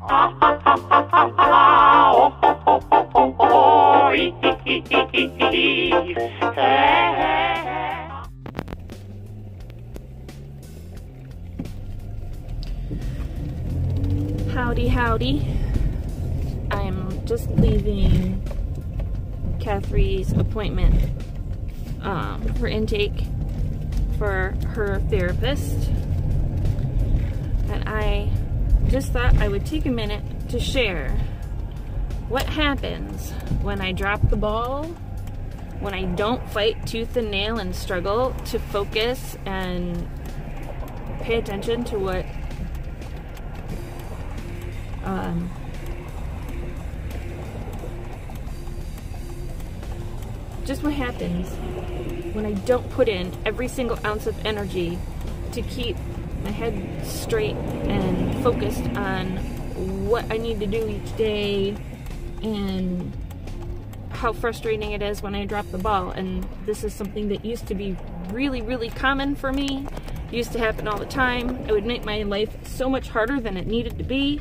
Howdy, howdy. I'm just leaving Catherine's appointment for intake for her therapist, and I just thought I would take a minute to share what happens when I drop the ball, when I don't fight tooth and nail and struggle to focus and pay attention to what just what happens when I don't put in every single ounce of energy to keep my head straight and focused on what I need to do each day, and how frustrating it is when I drop the ball. And this is something that used to be really, really common for me. It used to happen all the time. It would make my life so much harder than it needed to be.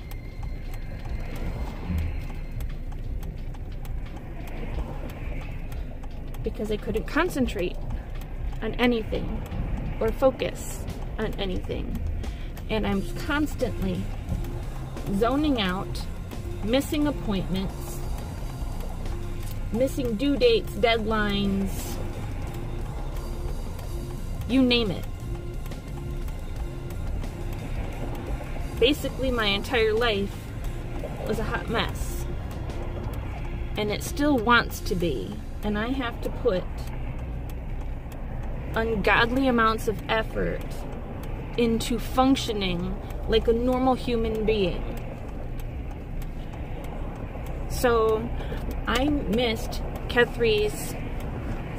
Because I couldn't concentrate on anything or focus on anything. And I'm constantly zoning out, missing appointments, missing due dates, deadlines, you name it. Basically, my entire life was a hot mess. And it still wants to be. And I have to put ungodly amounts of effort into functioning like a normal human being. So I missed Catherine's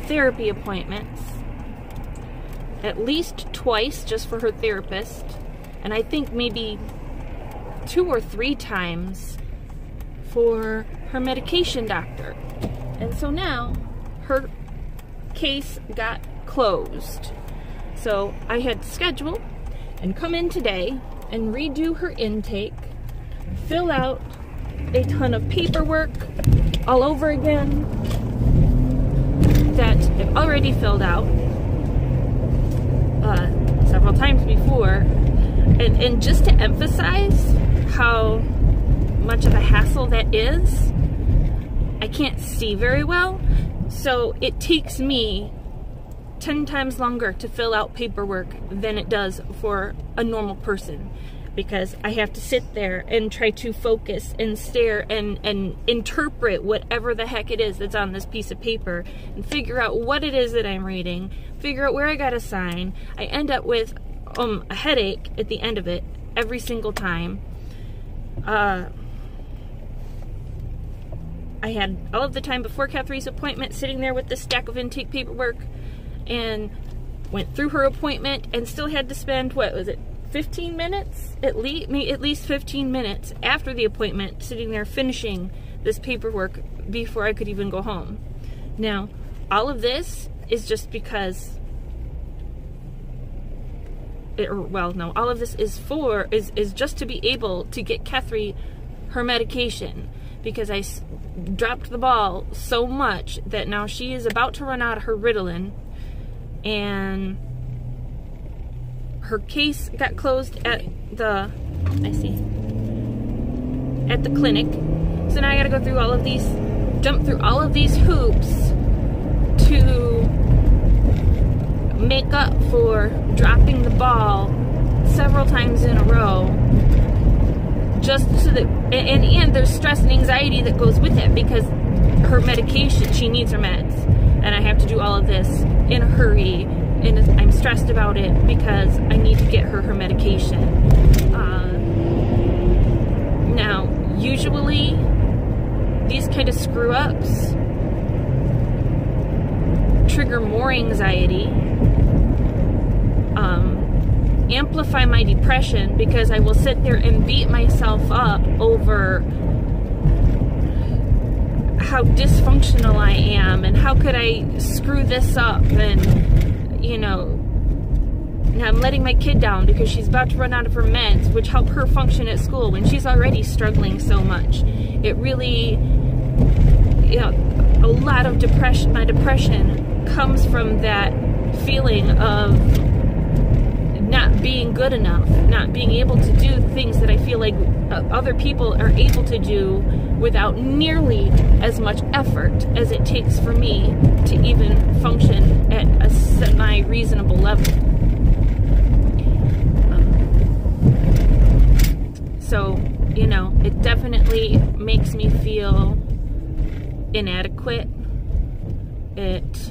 therapy appointments at least twice just for her therapist, and I think maybe 2 or 3 times for her medication doctor. And so now her case got closed. So I had to schedule and come in today and redo her intake, fill out a ton of paperwork all over again that I've already filled out several times before. And just to emphasize how much of a hassle that is, I can't see very well, so it takes me 10 times longer to fill out paperwork than it does for a normal person, because I have to sit there and try to focus and stare and interpret whatever the heck it is that's on this piece of paper and figure out what it is that I'm reading, figure out where I gotta sign. I end up with a headache at the end of it every single time. I had all of the time before Catherine's appointment sitting there with this stack of intake paperwork, and went through her appointment and still had to spend, what was it, 15 minutes? At least 15 minutes after the appointment sitting there finishing this paperwork before I could even go home. Now, all of this is just because, all of this is just to be able to get Catherine her medication, because I dropped the ball so much that now she is about to run out of her Ritalin, and her case got closed at the clinic. So now I gotta go through all of these, jump through all of these hoops to make up for dropping the ball several times in a row, just so that, and there's stress and anxiety that goes with it, because her medication, she needs her meds, and I have to do all of this in a hurry, and I'm stressed about it because I need to get her medication. Now, usually these kind of screw-ups trigger more anxiety, amplify my depression, because I will sit there and beat myself up over how dysfunctional I am and how could I screw this up, and you know, Now I'm letting my kid down because she's about to run out of her meds, which help her function at school when she's already struggling so much. It really, you know, a lot of depression, my depression comes from that feeling of not being good enough, not being able to do things that I feel like other people are able to do without nearly as much effort as it takes for me to even function at a semi-reasonable level. So, you know, it definitely makes me feel inadequate. It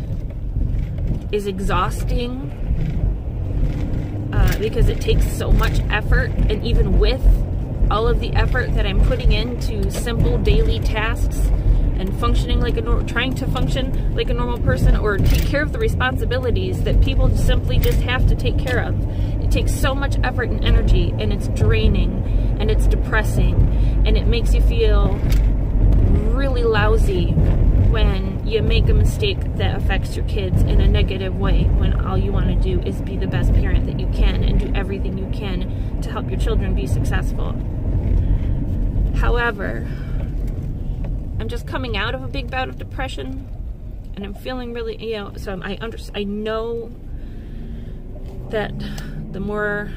is exhausting because it takes so much effort, and even with all of the effort that I'm putting into simple daily tasks and functioning like trying to function like a normal person, or take care of the responsibilities that people simply just have to take care of, it takes so much effort and energy, and it's draining, and it's depressing, and it makes you feel really lousy when you make a mistake that affects your kids in a negative way, when all you want to do is be the best parent that you can and do everything you can to help your children be successful. However, I'm just coming out of a big bout of depression, and I'm feeling really, you know, so I know that the more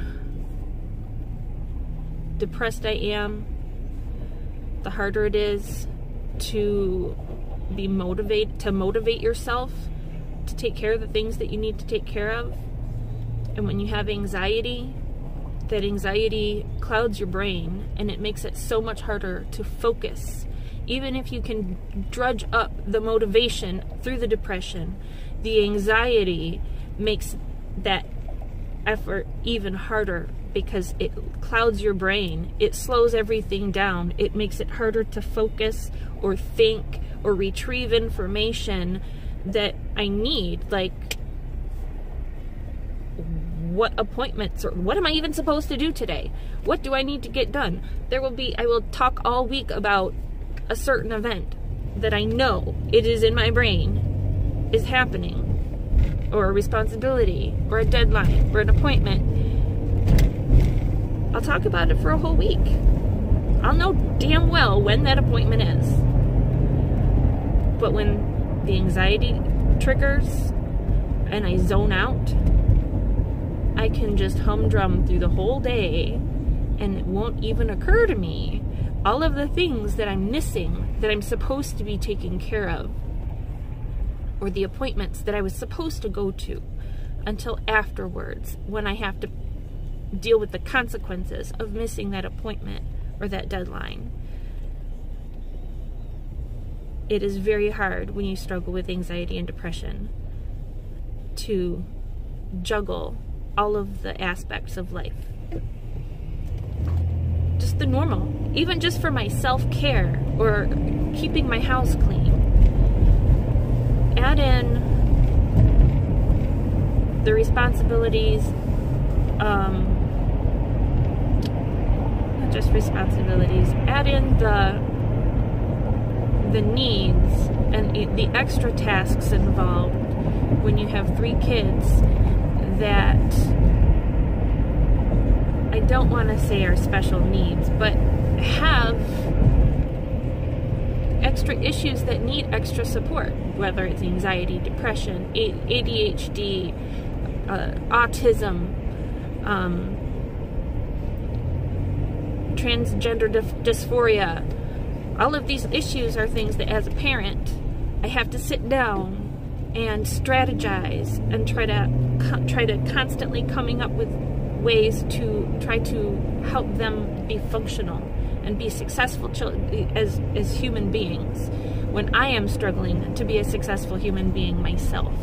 depressed I am, the harder it is to motivate yourself to take care of the things that you need to take care of. And when you have anxiety, that anxiety clouds your brain, and it makes it so much harder to focus. Even if you can drudge up the motivation through the depression, the anxiety makes that effort even harder because it clouds your brain. It slows everything down. It makes it harder to focus or think or retrieve information that I need, like what appointments, or what am I even supposed to do today? What do I need to get done? I will talk all week about a certain event that I know it is in my brain is happening, or a responsibility, or a deadline, or an appointment. I'll talk about it for a whole week. I'll know damn well when that appointment is. But when the anxiety triggers and I zone out, I can just humdrum through the whole day, and it won't even occur to me all of the things that I'm missing that I'm supposed to be taking care of, or the appointments that I was supposed to go to, until afterwards, when I have to deal with the consequences of missing that appointment or that deadline. It is very hard when you struggle with anxiety and depression to juggle all of the aspects of life. Just the normal, even just for my self-care or keeping my house clean. Add in the responsibilities, not just responsibilities, add in the needs and the extra tasks involved when you have 3 kids that I don't want to say are special needs, but have extra issues that need extra support, whether it's anxiety, depression, ADHD, autism, transgender dysphoria. All of these issues are things that as a parent I have to sit down and strategize and try to constantly coming up with ways to try to help them be functional and be successful as human beings, when I am struggling to be a successful human being myself.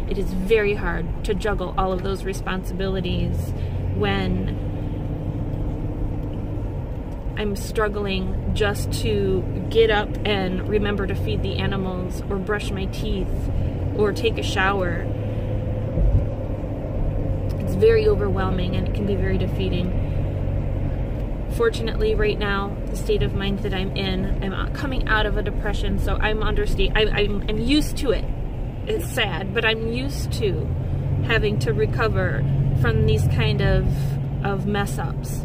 It is very hard to juggle all of those responsibilities when I'm struggling just to get up and remember to feed the animals, or brush my teeth, or take a shower. It's very overwhelming, and it can be very defeating. Fortunately, right now, the state of mind that I'm in, I'm coming out of a depression, so I'm used to it. It's sad, but I'm used to having to recover from these kind of mess ups.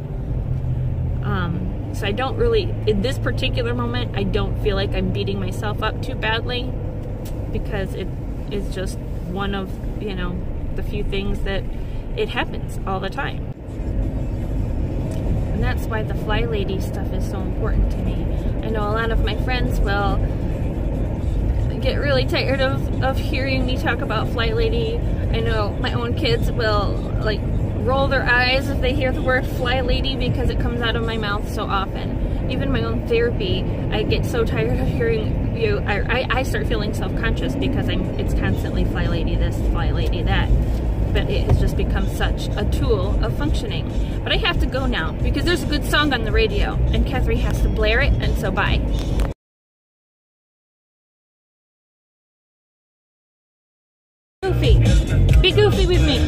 So I don't really, in this particular moment, I don't feel like I'm beating myself up too badly, because it is just one of, you know, the few things that it happens all the time. And that's why the Fly Lady stuff is so important to me. I know a lot of my friends will get really tired of hearing me talk about Fly Lady. I know my own kids will like roll their eyes if they hear the word Fly Lady, because it comes out of my mouth so often. Even my own therapy, I get so tired of hearing you. I start feeling self-conscious because it's constantly Fly Lady this, Fly Lady that. But it has just become such a tool of functioning. But I have to go now because there's a good song on the radio and Catherine has to blare it, and so bye. Goofy. Be goofy with me.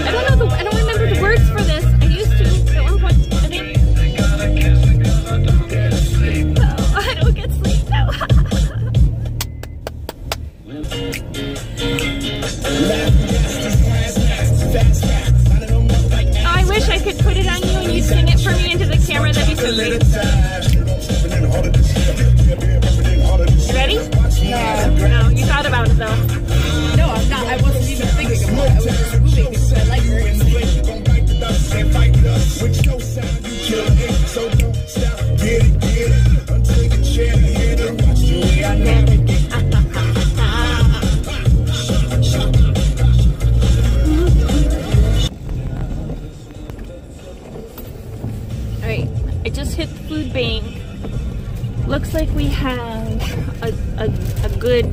I don't remember the words for this. I used to at one point. I think. Oh, I don't get sleep. No. Oh, I wish I could put it on you and you'd sing it for me into the camera. That'd be so great. You ready? No, you thought about it though. No, I'm not. I wasn't even thinking about it. I was just moving because I like her. Alright, I just hit the food bank. Looks like we have a good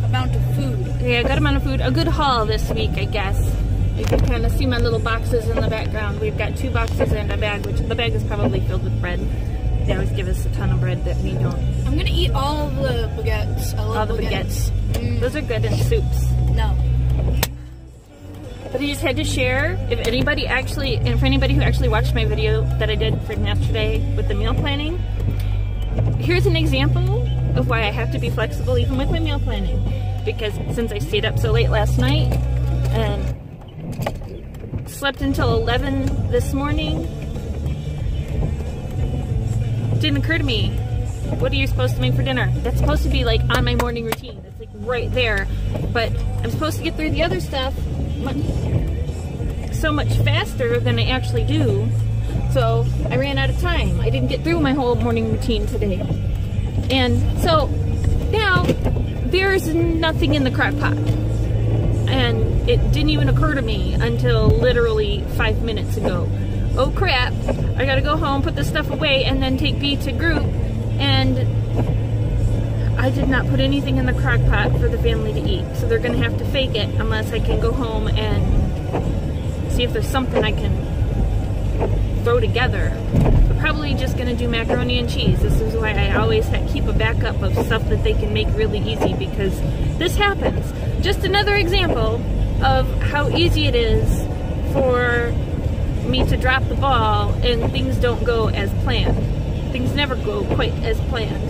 Amount of food. yeah, a good amount of food, a good haul this week, I guess. You can kind of see my little boxes in the background. We've got 2 boxes and a bag, which the bag is probably filled with bread. They always give us a ton of bread that we don't. I'm gonna eat all of the baguettes. I love all the baguettes. Mm. Those are good in soups. No. But I just had to share, if anybody actually, and for anybody who actually watched my video that I did from yesterday with the meal planning, here's an example of why I have to be flexible even with my meal planning. Because since I stayed up so late last night and slept until 11 this morning, it didn't occur to me, what are you supposed to make for dinner? That's supposed to be like on my morning routine. It's like right there. But I'm supposed to get through the other stuff so much faster than I actually do. So I ran out of time. I didn't get through my whole morning routine today. And so now there's nothing in the crock pot. And it didn't even occur to me until literally 5 minutes ago. Oh crap, I gotta go home, put this stuff away, and then take B to group. And I did not put anything in the crock pot for the family to eat. So they're gonna have to fake it unless I can go home and see if there's something I can throw together. We're probably just gonna do macaroni and cheese. This is why I always keep a backup of stuff that they can make really easy, because this happens. Just another example of how easy it is for me to drop the ball and things don't go as planned. Things never go quite as planned.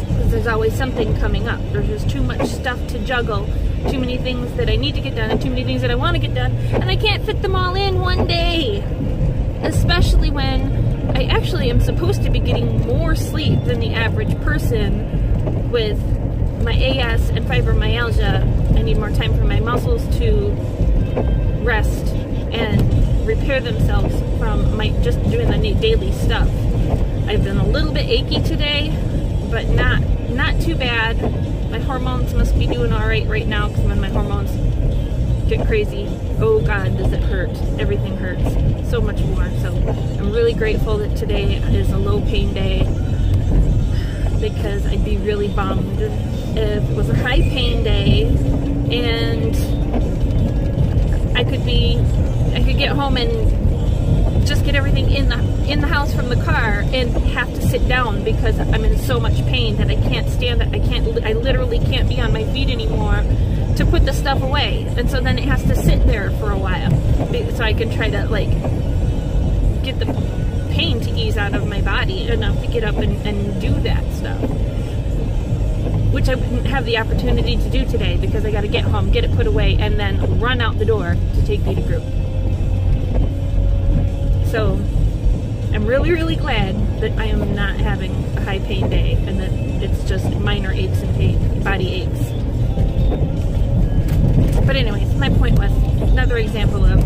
Because there's always something coming up. There's just too much stuff to juggle. Too many things that I need to get done and too many things that I want to get done. And I can't fit them all in one day. Especially when I actually am supposed to be getting more sleep than the average person with my AS and fibromyalgia. I need more time for my muscles to rest and repair themselves from just doing the daily stuff. I've been a little bit achy today, but not too bad. My hormones must be doing all right now, because when my hormones get crazy, oh God, does it hurt. Everything hurts so much more. So I'm really grateful that today is a low pain day, because I'd be really bummed if it was a high pain day and I could get home and just get everything in the house from the car and have to sit down because I'm in so much pain that I can't stand it. I literally can't be on my feet anymore to put the stuff away. And so then it has to sit there for a while so I can try to like get the pain to ease out of my body enough to get up and do that stuff. Which I wouldn't have the opportunity to do today because I got to get home, get it put away, and then run out the door to take me to group. So I'm really, really glad that I am not having a high pain day and that it's just minor aches and pain, body aches. But anyways, my point was another example of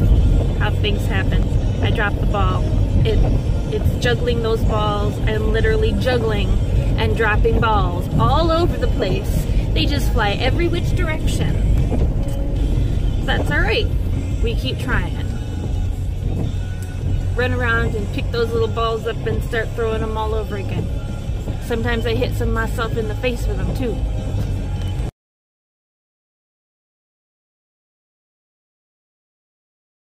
how things happen. I dropped the ball. It's juggling those balls. I'm literally juggling and dropping balls all over the place. They just fly every which direction. That's alright. We keep trying. Run around and pick those little balls up and start throwing them all over again. Sometimes I hit some myself in the face with them too.